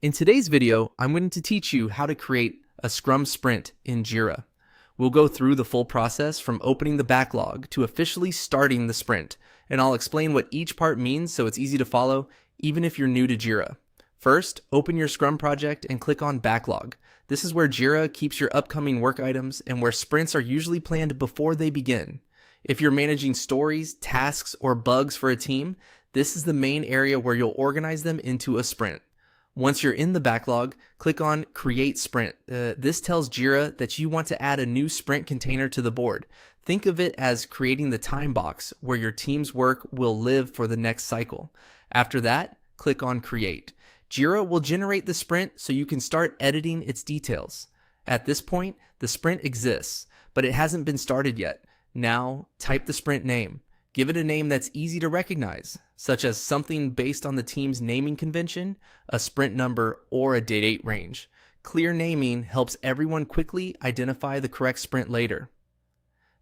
In today's video, I'm going to teach you how to create a Scrum sprint in Jira. We'll go through the full process from opening the backlog to officially starting the sprint, and I'll explain what each part means so it's easy to follow, even if you're new to Jira. First, open your Scrum project and click on Backlog. This is where Jira keeps your upcoming work items and where sprints are usually planned before they begin. If you're managing stories, tasks, or bugs for a team, this is the main area where you'll organize them into a sprint. Once you're in the backlog, click on Create Sprint. This tells Jira that you want to add a new sprint container to the board. Think of it as creating the time box where your team's work will live for the next cycle. After that, click on Create. Jira will generate the sprint so you can start editing its details. At this point, the sprint exists, but it hasn't been started yet. Now, type the sprint name. Give it a name that's easy to recognize, such as something based on the team's naming convention, a sprint number, or a date range. Clear naming helps everyone quickly identify the correct sprint later.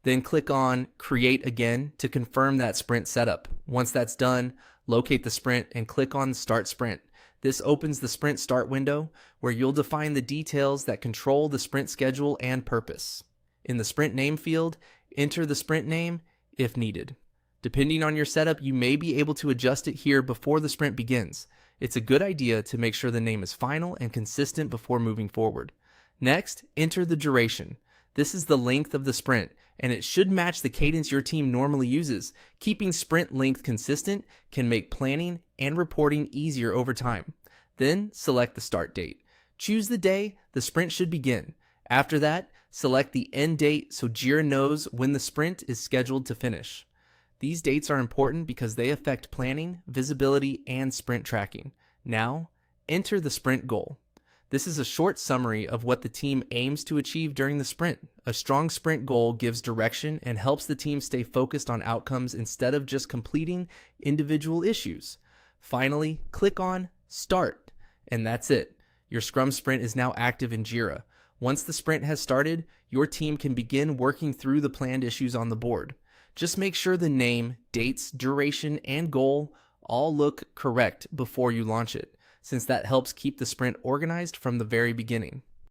Then click on Create Again to confirm that sprint setup. Once that's done, locate the sprint and click on Start Sprint. This opens the sprint start window where you'll define the details that control the sprint schedule and purpose. In the sprint name field, enter the sprint name if needed. Depending on your setup, you may be able to adjust it here before the sprint begins. It's a good idea to make sure the name is final and consistent before moving forward. Next, enter the duration. This is the length of the sprint, and it should match the cadence your team normally uses. Keeping sprint length consistent can make planning and reporting easier over time. Then, select the start date. Choose the day the sprint should begin. After that, select the end date so Jira knows when the sprint is scheduled to finish. These dates are important because they affect planning, visibility, and sprint tracking. Now, enter the sprint goal. This is a short summary of what the team aims to achieve during the sprint. A strong sprint goal gives direction and helps the team stay focused on outcomes instead of just completing individual issues. Finally, click on Start, and that's it. Your Scrum sprint is now active in Jira. Once the sprint has started, your team can begin working through the planned issues on the board. Just make sure the name, dates, duration, and goal all look correct before you launch it, since that helps keep the sprint organized from the very beginning.